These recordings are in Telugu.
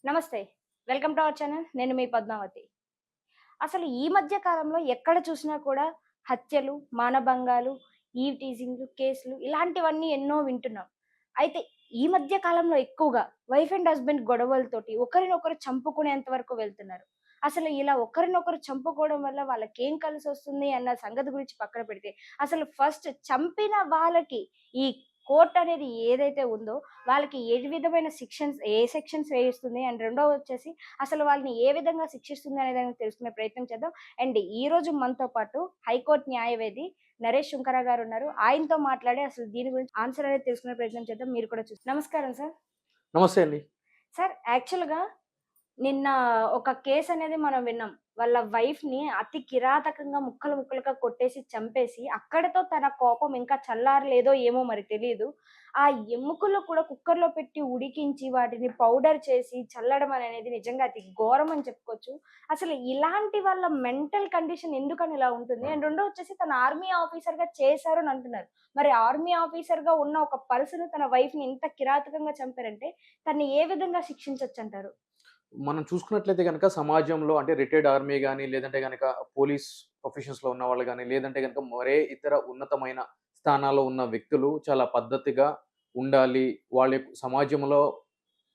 నమస్తే. Welcome to our channel. నేను మీ పద్మావతి. అసలు ఈ మధ్య కాలంలో ఎక్కడ చూసినా కూడా హత్యలు, మానభంగాలు, ఈవ్ టీజింగ్‌లు, కేసులు ఇలాంటివన్నీ ఎన్నో వింటున్నాం. అయితే ఈ మధ్య కాలంలో ఎక్కువగా వైఫ్ అండ్ హస్బాండ్ గొడవలతోటి ఒకరినొకరు చంపుకునేంత వరకు వెళ్తున్నారు. అసలు ఇలా ఒకరినొకరు చంపుకోవడం వల్ల వాళ్ళకేం కలిసొస్తుంది అన్న సంగతి గురించి పక్కన పెడితే, అసలు ఫస్ట్ చంపిన వాళ్ళకి ఈ కోర్ట్ అనేది ఏదైతే ఉందో వాళ్ళకి ఏ విధమైన సెక్షన్స్ వేయిస్తుంది? అండ్ రెండోవొచ్చేసి అసలు వాళ్ళని ఏ విధంగా శిక్షిస్తుంది అనే దాన్ని తెలుసుకునే ప్రయత్నం చేద్దాం. అండ్ ఈరోజు మనతో పాటు హైకోర్టు న్యాయవాది నరేష్ శుంకర గారున్నారు. ఆయనతో మాట్లాడి అసలు దీని గురించి ఆన్సర్ అనేది తెలుసుకునే ప్రయత్నం చేద్దాం. మీరు కూడా నమస్కారం సార్. నమస్తే అండి. సార్ యాక్చువల్‌గా నిన్న ఒక కేసనేది మనం విన్నాం. వాళ్ళ వైఫ్‌ని అతి కిరాతకంగా ముక్కలు ముక్కలుగా కొట్టేసి చంపేసి, అక్కడితో తన కోపం ఇంకా చల్లారలేదో ఏమో మరి తెలీదు. ఆ ఎముకలు కూడా కుక్కర్‌లో పెట్టి ఉడికించి, వాటిని పౌడర్ చేసి చల్లడం అనేది నిజంగా అతి ఘోరం అని చెప్పుకోవచ్చు. అసలు ఇలాంటి వాళ్ళ మెంటల్ కండిషన్ ఎందుకని ఇలా ఉంటుంది? అండ్ రెండోదొచ్చేసి తను ఆర్మీ ఆఫీసర్‌గా చేశారు అని అంటున్నారు. మరి ఆర్మీ ఆఫీసర్‌గా ఉన్న ఒక పర్సన్ తన వైఫ్‌ని ఇంత కిరాతకంగా చంపారంటే, తనని ఏ విధంగా శిక్షించొచ్చంటారు? మనం చూసుకున్నట్లయితే గనక సమాజంలో అంటే రిటైర్డ్ ఆర్మీ గాని, లేదంటే గనక పోలీస్ ప్రొఫెషన్స్‌లో ఉన్నవాళ్ళు గాని, లేదంటే గనక మరే ఇతర ఉన్నతమైన స్థానాల్లో ఉన్న వ్యక్తులు చాలా పద్ధతిగా ఉండాలి. వాళ్ళ యొక్క సమాజంలో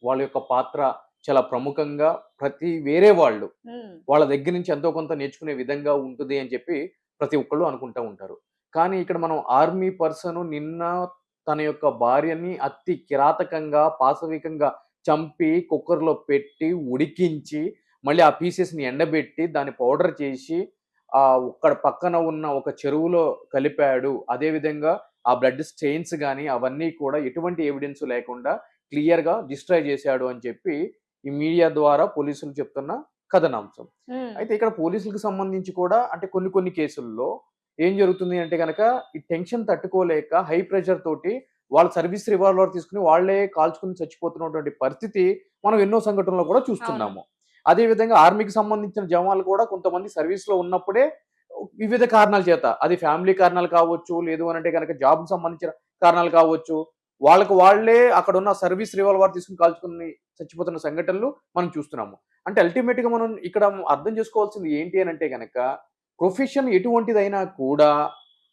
వాళ్ళ యొక్క పాత్ర చాలా ప్రముఖంగా వేరే వాళ్ళు హ్మ్. వాళ్ళ దగ్గర నుంచి ఎంతో కొంత నేర్చుకునే విధంగా ఉంటది అని చెప్పి ప్రతి ఒక్కళ్ళు అనుకుంటా ఉంటారు. కానీ ఇక్కడ మనం ఆర్మీ పర్సన్ నిన్న తన యొక్క భార్యని అతి కిరాతకంగా, పాశవికంగా చంపి కుక్కర్‌లో పెట్టి, ఉడికించి, మళ్ళీ ఆ పీసెస్‌ని ఎండబెట్టి, దాన్ని పౌడర్ చేసి అక్కడ పక్కన ఉన్న ఒక చెరువులో కలిపాడు. అదే విధంగా ఆ బ్లడ్ స్టెయిన్స్ గాని అవన్నీ కూడా ఎటువంటి ఎవిడెన్స్ లేకుండా క్లియర్‌గా డిస్ట్రాయ్ చేశాడు అని చెప్పి ఈ మీడియా ద్వారా పోలీసులు చెప్తున్న కథనాంశం. హ్మ్. అయితే ఇక్కడ పోలీసులకు సంబంధించి కూడా అంటే కొన్ని కొన్ని కేసుల్లో ఏం జరుగుతుంది అంటే గనక ఈ టెన్షన్ తట్టుకోలేక హై ప్రెషర్ తోటి వాళ్ళ సర్వీస్ రివాల్వర్ తీసుకొని వాళ్ళే కాల్చుకొని చచ్చిపోతున్నటువంటి పరిస్థితి మనం ఎన్నో సంఘటనల్లో కూడా అవును. చూస్తున్నాము. అదే విధంగా ఆర్మీకి సంబంధించిన జవాన్లు కూడా కొంతమంది సర్వీస్‌లో ఉన్నప్పుడే వివిధ కారణాల చేత అది ఫ్యామిలీ కారణాలు కావచ్చు, లేదు అనంటే గనక జాబ్‌కి సంబంధించిన కారణాలు కావచ్చు. వాళ్ళకి వాళ్ళే అక్కడున్న సర్వీస్ రివాల్వర్ తీసుకొని కాల్చుకొని చచ్చిపోతున్న సంఘటనలు మనం చూస్తున్నాము. అంటే అల్టిమేట్‌గా మనం ఇక్కడ అర్థం చేసుకోవాల్సింది ఏంటి అనంటే గనక ప్రొఫెషన్ ఎటువంటిదైనా కూడా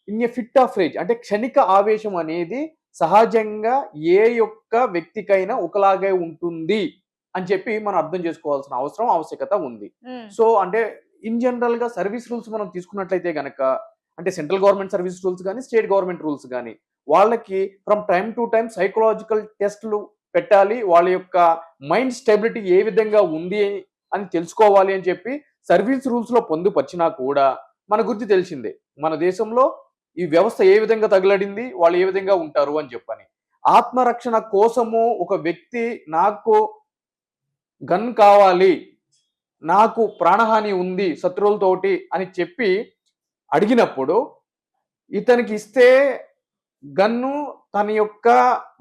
in a fit of rage అంటే క్షణిక ఆవేశం అనేది సహజంగా ఏ యొక్క వ్యక్తికైనా ఒకలాగే ఉంటుంది అని చెప్పి మనం అర్థం చేసుకోవాల్సిన అవసరం, ఆవశ్యకత ఉంది. హ్మ్. సో, అంటే ఇన్ జనరల్‌గా సర్వీస్ రూల్స్ మనం తీసుకున్నట్లయితే గనక అంటే సెంట్రల్ గవర్నమెంట్ సర్వీస్ రూల్స్ గాని, స్టేట్ గవర్నమెంట్ రూల్స్ గాని వాళ్ళకి from time to time psychological టెస్ట్‌లు పెట్టాలి. వాళ్ళ యొక్క మైండ్ స్టెబిలిటీ ఏ విధంగా ఉంది అని తెలుసుకోవాలి అని చెప్పి సర్వీస్ రూల్స్‌లో పొందుపరిచినా కూడా మన గురించి తెలిసిందే. మన దేశంలో ఈ వ్యవస్థ ఏ విధంగా తగలడింది, వాళ్ళు ఏ విధంగా ఉంటారు అని చెప్పని. ఆత్మరక్షణ కోసము ఒక వ్యక్తి నాకు గన్ కావాలి, నాకు ప్రాణహాని ఉంది శత్రువులతోటి అని చెప్పి అడిగినప్పుడు, ఇతనికి ఇస్తే గన్ను తన యొక్క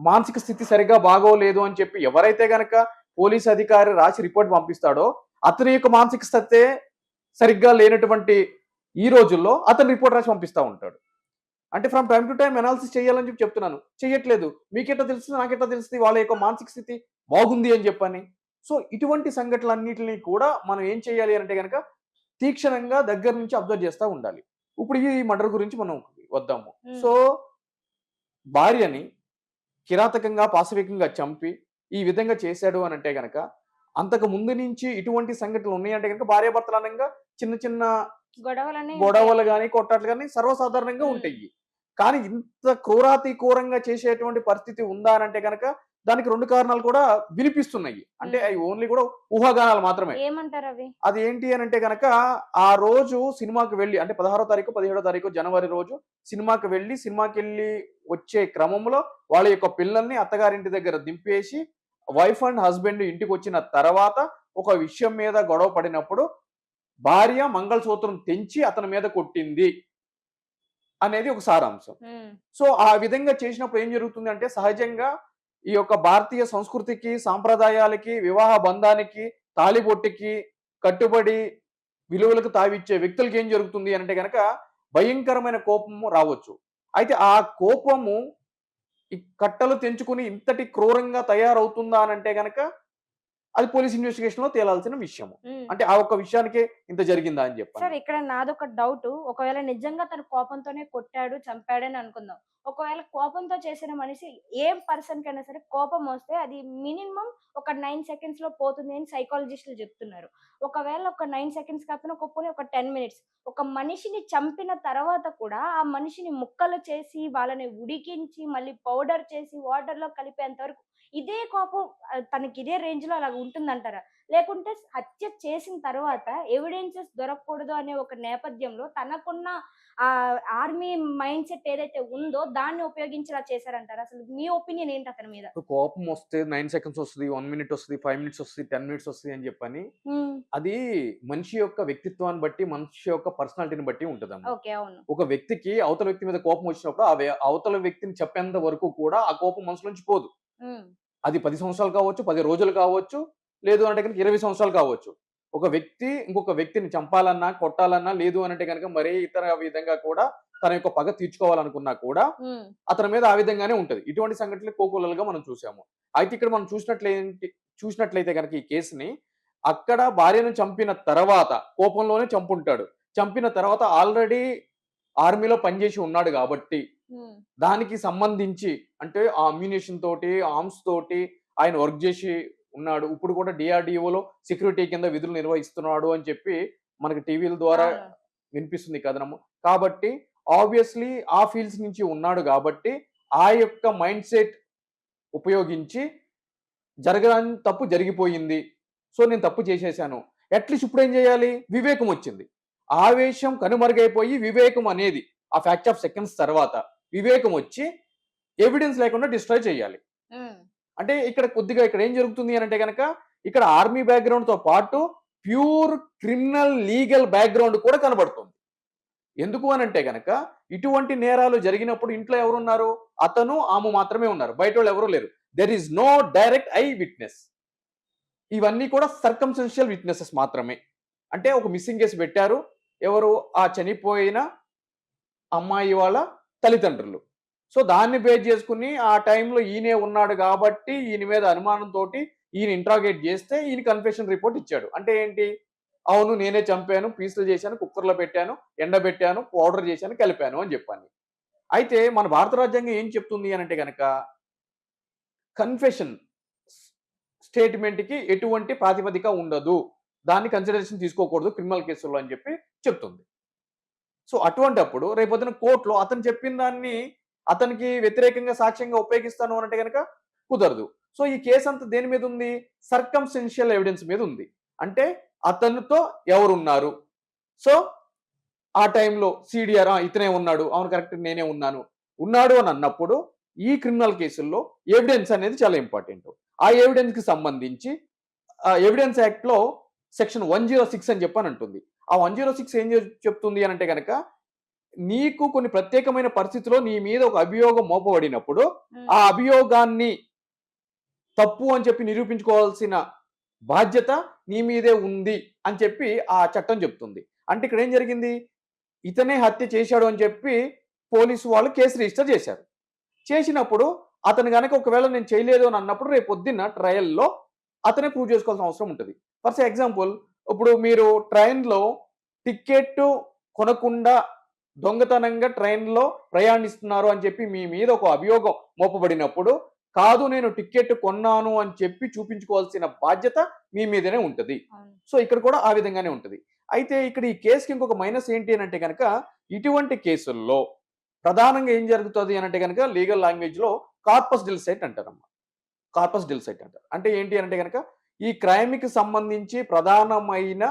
మానసిక స్థితి సరిగ్గా బాగోలేదు అని చెప్పి ఎవరైతే గనక పోలీస్ అధికారి రాసి రిపోర్ట్ పంపిస్తాడో, అతని యొక్క మానసిక స్థితే సరిగ్గా లేనటువంటి ఈ రోజుల్లో అతను రిపోర్ట్ రాసి పంపిస్తా ఉంటాడు. అంటే from time to time analysis చేయాలని చెప్పి చెప్తున్నాను. చెయ్యట్లేదు. మీకెట్లా తెలుస్తది? నాకెట్లా తెలుస్తది? వాళ్ళ యొక్క మానసిక స్థితి బాగుంది అని చెప్పని. సో, ఇటువంటి సంఘటనలన్నిటిని కూడా మనం ఏం చేయాలి అంటే గనక తీక్షణంగా దగ్గర నుంచి అబ్జర్వ్ చేస్తా ఉండాలి. ఇప్పుడు ఈ మర్డర్ గురించి మనం వద్దాము. హ్మ్. సో, భార్యని కిరాతకంగా, పాశవికంగా చంపి ఈ విధంగా చేశాడు అనంటే గనక అంతకు ముందు నుంచి ఇటువంటి సంఘటనలు ఉన్నాయంటే గనక భార్యాభర్తలు అనంగా చిన్న చిన్న గొడవలన్నీ ఉంటాయి. గొడవలు గాని, కొట్టాట్లు గాని సర్వసాధారణంగా హ్మ్. ఉంటాయి. కానీ ఇంత క్రూరాతి క్రూరంగా చేసేటువంటి పరిస్థితి ఉందా అనంటే గనక దానికి 2 కారణాలు కూడా వినిపిస్తున్నాయి. అంటే హ్మ్. అయి ఓన్లీ కూడా ఊహాగానాలు మాత్రమే. ఏమంటారవి? అది ఏంటి అనంటే గనక ఆ రోజు సినిమాకి వెళ్లి అంటే 16 తారీఖు, 17 తారీఖు జనవరి రోజు సినిమాకెళ్లి వచ్చే క్రమంలో వాళ్ళ యొక్క పిల్లల్ని అత్తగారింటి దగ్గర దింపేసి వైఫ్ అండ్ హస్బెండ్ ఇంటికొచ్చిన తర్వాత ఒక విషయం మీద గొడవ పడినప్పుడు భార్య మంగళసూత్రం తెంచి అతని మీద కొట్టింది అనేది ఒక సారాంశం. హ్మ్. సో, ఆ విధంగా చేసినప్పుడు ఏం జరుగుతుందంటే సహజంగా ఈ యొక్క భారతీయ సంస్కృతికి, సాంప్రదాయాలకి, వివాహ బంధానికి, తాళిబొట్టుకి కట్టుబడి విలువలకు తావిచ్చే వ్యక్తులకి ఏం జరుగుతుంది అనంటే గనక భయంకరమైన కోపము రావచ్చు. అయితే ఆ కోపము ఈ కట్టలు తెంచుకొని ఇంతటి క్రూరంగా తయారవుతుందా అనంటే గనక అది పోలీస్ ఇన్వెస్టిగేషన్ లో తేలాల్సిన విషయము. ఉమ్. అంటే ఆ ఒక్క విషయానికే ఇంత జరిగిందా అని చెప్పండి. సార్ ఇక్కడ నాదొక డౌట్. ఒకవేళ నిజంగా తను కోపంతోనే కొట్టాడు, చంపాడని అనుకుందాం. ఒకవేళ కోపంతో చేసిన మనిషి పర్సన్‌కైనా సరే కోపమొస్తే అది మినిమమ్ ఒక 9 సెకండ్స్‌లో పోతుంది అని సైకాలజిస్టులు చెప్తున్నారు. ఒకవేళ ఒక 9 సెకండ్స్ కాకపోయినా పోనీ ఒక 10 మినిట్స్. ఒక మనిషిని చంపిన తర్వాత కూడా ఆ మనిషిని ముక్కలు చేసి, వాళ్ళని ఉడికించి, మళ్ళీ పౌడర్ చేసి, వాటర్‌లో కలిపేంత వరకు ఇదే కోపం తనకి ఇదే రేంజ్‌లో అలాగ ఉంటుందంటారా? లేకుంటే హత్య చేసిన తర్వాత ఎవిడెన్సెస్ దొరకకూడదు అనే ఒక నేపథ్యంలో తనకున్న ఆర్మీ మైండ్ సెట్ ఏదైతే ఉందో దాన్ని ఉపయోగించి ఇలా చేశారంటారా? అసలు మీ ఒపీనియన్ ఏంటి అతని మీద? ఇప్పుడు కోపం వస్తే 9 సెకండ్స్ వస్తది, 1 మినిట్ వస్తది, 5 మినిట్స్ వస్తది, 10 మినిట్స్ వస్తది అని చెప్పని హ్మ్. అది మనిషి యొక్క వ్యక్తిత్వాన్ని బట్టి, మనిషి యొక్క పర్సనాలిటీని బట్టి ఉంటదమ్మా. ఓకే. అవును. ఒక వ్యక్తికి అవతల వ్యక్తి మీద కోపం వచ్చినప్పుడు అవతల వ్యక్తిని చెప్పేంత వరకు కూడా ఆ కోపం మనసులోంచి పోదు. హ్మ్. అది 10 సంవత్సరాలు కావచ్చు, 10 రోజులు కావచ్చు, లేదు అంటే గనుక 20 సంవత్సరాలు కావచ్చు. ఒక వ్యక్తి ఇంకొక వ్యక్తిని చంపాలన్నా, కొట్టాలన్నా, లేదు అనంటే గనుక మరే ఇతర విధంగా కూడా తన యొక్క పగ తీర్చుకోవాలనుకున్నా కూడా హ్మ్. అతని మీద ఆ విధంగానే ఉంటది. ఇటువంటి సంఘటనలు కోకొల్లలుగా మనం చూసాము. అయితే ఇక్కడ మనం చూసినట్లయితే గనక ఈ కేస్‌ని అక్కడ భార్యను చంపిన తర్వాత కోపంలోనే చంపుంటాడు. చంపిన తర్వాత ఆల్రెడీ ఆర్మీలో పనిచేసి ఉన్నాడు గాబట్టి హ్మ్. దానికి సంబంధించి అంటే ఆ అమ్యునిషన్ తోటి, ఆర్మ్స్ తోటి ఆయన వర్క్ జేసి ఉన్నాడు. ఇప్పుడు కూడా డీఆర్‌డీఓలో సెక్యూరిటీ కింద విధులు నిర్వహిస్తున్నాడు అని చెప్పి మనకి టీవీల ద్వారా అవును. వినిపిస్తుంది ఈ కథనము. కాబట్టి ఆబ్వియస్‌లీ ఆ ఫీల్డ్స్ నుంచి ఉన్నాడు గాబట్టి, ఆ యొక్క మైండ్ సెట్ ఉపయోగించి జరగరాని తప్పు జరిగిపోయింది. సో, నేను తప్పు చేసేసాను. అట్‌లీస్ట్ ఇప్పుడేం జేయాలి? వివేకం వచ్చింది. ఆవేశం కనుమరుగైపోయి వివేకం అనేది ఆ ఫ్యాక్ట్ ఆఫ్ సెకండ్స్ తర్వాత వివేకం వచ్చి ఎవిడెన్స్ లేకుండా డిస్ట్రాయ్ చేయాలి. హ్మ్. అంటే ఇక్కడ కొద్దిగా ఇక్కడ ఏం జరుగుతుంది అనంటే గనక, ఇక్కడ ఆర్మీ బ్యాక్‌గ్రౌండ్‌తో పాటు ప్యూర్ క్రిమినల్ లీగల్ బ్యాక్‌గ్రౌండ్ కూడా కనబడుతుంది. ఎందుకు అనంటే గనక, ఇటువంటి నేరాలు జరిగినప్పుడు ఇంట్లో ఎవరున్నారు? అతను, ఆమె మాత్రమే ఉన్నారు. బయటోళ్ళు ఎవరు లేరు. There is no direct eyewitness. ఇవన్నీ కూడా సర్కమ్‌స్టెన్షియల్ విట్‌నెసెస్ మాత్రమే. అంటే ఒక మిస్సింగ్ కేస్ పెట్టారు. ఎవరు? ఆ చనిపోయిన అమ్మాయి వాళ్ళ తల్లిదండ్రులు. సో, దాన్ని బేస్ చేసుకొని ఆ టైంలో ఈయనే ఉన్నాడు గాబట్టి, ఈయన మీద అనుమానంతోటి ఈయన ఇంట్రాగేట్ జేస్తే ఈయన కన్ఫెషన్ రిపోర్ట్ ఇచ్చాడు. అంటే ఏంటి? అవును నేనే చంపాను, పీసులు చేశాను, కుక్కర్‌లో పెట్టాను, ఎండబెట్టాను, పౌడర్ చేశాను, కలిపాను అని జెప్పని. అయితే మన భారత రాజ్యాంగం ఏం చెప్తుంది అనంటే గనక, కన్ఫెషన్ స్టేట్‌మెంట్‌కి ఎటువంటి ప్రాతిపదిక ఉండదు. దాన్ని కన్సిడరేషన్ తీసుకోకూడదు క్రిమినల్ కేసుల్లో అని చెప్పి చెప్తుంది. సో, అటువంటప్పుడు రేపొద్దున కోర్ట్‌లో అతను చెప్పిన దాన్ని అతనికి వ్యతిరేకంగా సాక్ష్యంగా ఉపయోగిస్తాను అనంటే గనక కుదరదు. సో, ఈ కేసంతా దేని మీదుంది? Circumstantial evidence మీదుంది. అంటే అతనితో ఎవరున్నారు? సో, ఆ టైంలో సీడీఆర్ ఇతనే ఉన్నాడు. అవును కరెక్ట్ నేనే ఉన్నాను. ఉన్నాడు అని అన్నప్పుడు ఈ క్రిమినల్ కేసుల్లో ఎవిడెన్స్ అనేది చాలా ఇంపార్టెంట్. ఆ ఎవిడెన్స్‌కి సంబంధించి ఎవిడెన్స్ యాక్ట్‌లో సెక్షన్ 106 అని చెప్పనంటుంది. ఆ 106 ఏం చెప్తుంది అనంటే గనక, నీకు కొన్ని ప్రత్యేకమైన పరిస్థితిలో నీ మీద ఒక అభియోగం మోపబడినప్పుడు, హ్మ్. ఆ అభియోగాన్ని తప్పు అని చెప్పి నిరూపించుకోవాల్సిన బాధ్యత నీ మీదే ఉంది అని చెప్పి ఆ చట్టం చెప్తుంది. అంటే ఇక్కడ ఏం జరిగింది? ఇతనే హత్య చేశాడు అని చెప్పి పోలీసు వాళ్ళు కేసు రిజిస్టర్ చేశారు. చేసినప్పుడు అతను గనక ఒకవేళ నేను చేయలేదు అని అన్నప్పుడు రేపొద్దున్న ట్రయల్‌లో అతనే ప్రూవ్ చేసుకోవాల్సిన అవసరం ఉంటది. ఫర్ ఎగ్జాంపుల్ ఇప్పుడు మీరు ట్రైన్‌లో టికెట్టు కొనకుండా దొంగతనంగా ట్రైన్‌లో ప్రయాణిస్తున్నారు అని చెప్పి మీ మీద ఒక అభియోగం మోపబడినప్పుడు, కాదు నేను టికెట్ కొన్నాను అని చెప్పి చూపించుకోవాల్సిన బాధ్యత మీ మీదనే ఉంటది. అవును. సో, ఇక్కడ కూడా ఆ విధంగానే ఉంటది. అయితే ఇక్కడ ఈ కేస్‌కి ఇంకొక మైనస్ ఏంటి అనంటే గనక, ఇటువంటి కేసుల్లో ప్రధానంగా ఏం జరుగుతది అనంటే గనక లీగల్ లాంగ్వేజ్‌లో కార్పస్ డెలిసైట్ అంటారమ్మా. కార్పస్ డెలిసైట్ అంటారు. అంటే ఏంటి అనంటే గనక, ఈ క్రైమ్‌కి సంబంధించి ప్రధానమైన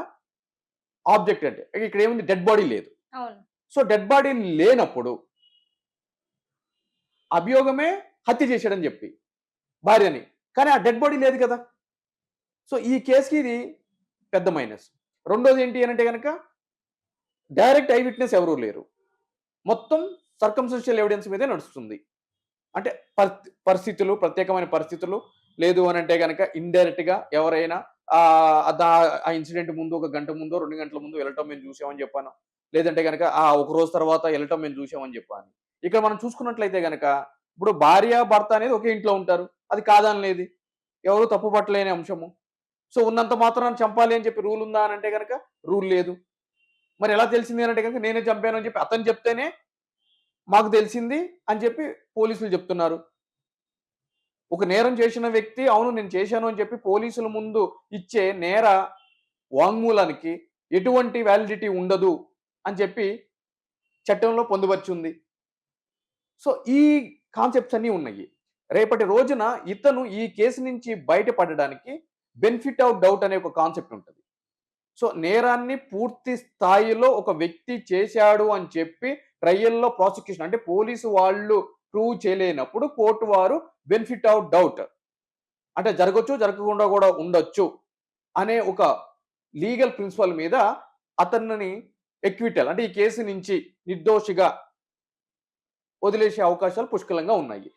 ఆబ్జెక్ట్ అంటే ఇక్కడ ఏముంది డెడ్ బాడీ లేదు. అవును. సో, డెడ్ బాడీ లేనప్పుడు అభియోగమే హత్య చేశాడని చెప్పి భార్యని. కానీ ఆ డెడ్ బాడీ లేదు కదా! సో, ఈ కేస్‌కి ఇది పెద్ద మైనస్. రెండోది ఏంటి అనంటే గనక డైరెక్ట్ ఐ విట్‌నెస్ ఎవరు లేరు. మొత్తం సర్కమ్‌స్టెన్షియల్ ఎవిడెన్స్ మీదే నడుస్తుంది. అంటే పరిస్థితులు, ప్రత్యేకమైన పరిస్థితులు, లేదు అనంటే గనక ఇండైరెక్ట్‌గా ఎవరైనా ఆ ఇన్సిడెంట్ ముందు ఒక గంట ముందో, 2 గంటల ముందో వెళ్ళటం మేము చూసామని చెప్పాను. లేదంటే గనక ఒక రోజు తర్వాత ఎళ్ళటం మేము చూసామని చెప్పాను. ఇక్కడ మనం చూసుకున్నట్లయితే గనక ఇప్పుడు భార్య, భర్త అనేది ఒకే ఇంట్లో ఉంటారు. అది కాదనలేది. ఎవరు తప్పు పట్టలేని అంశము. సో ఉన్నంత మాత్రాన్ని చంపాలి అని చెప్పి రూల్ ఉందా అని అంటే కనుక రూల్ లేదు. మరి ఎలా తెలిసింది అని అంటే కనుక నేనే చంపాను అని చెప్పి అతను చెప్తేనే మాకు తెలిసింది అని చెప్పి పోలీసులు చెప్తున్నారు. ఒక నేరం చేసిన వ్యక్తి అవును నేను చేశాను అని చెప్పి పోలీసుల ముందు ఇచ్చే నేర వాంగ్మూలానికి ఎటువంటి వ్యాలిడిటీ ఉండదు అని చెప్పి చట్టంలో పొందుపరిచి ఉంది. సో ఈ కాన్సెప్ట్స్ అన్నీ ఉన్నాయి. రేపటి రోజున ఇతను ఈ కేసు నుంచి బయటపడడానికి బెనిఫిట్ ఆఫ్ డౌట్ అనే ఒక కాన్సెప్ట్ ఉంటది. సో నేరాన్ని పూర్తి స్థాయిలో ఒక వ్యక్తి చేశాడు అని చెప్పి ట్రయల్‌లో ప్రాసిక్యూషన్ అంటే పోలీసు వాళ్ళు ప్రూవ్ చేయలేనప్పుడు కోర్ట్ వారు బెనిఫిట్ ఆఫ్ డౌట్ అంటే జరగొచ్చు, జరగకుండా కూడా ఉండొచ్చు అనే ఒక లీగల్ ప్రిన్సిపల్ మీద అతన్ని ఎక్విటల్ అంటే ఈ కేసు నుంచి నిర్దోషిగా వదిలేసే అవకాశాలు పుష్కలంగా ఉన్నాయి.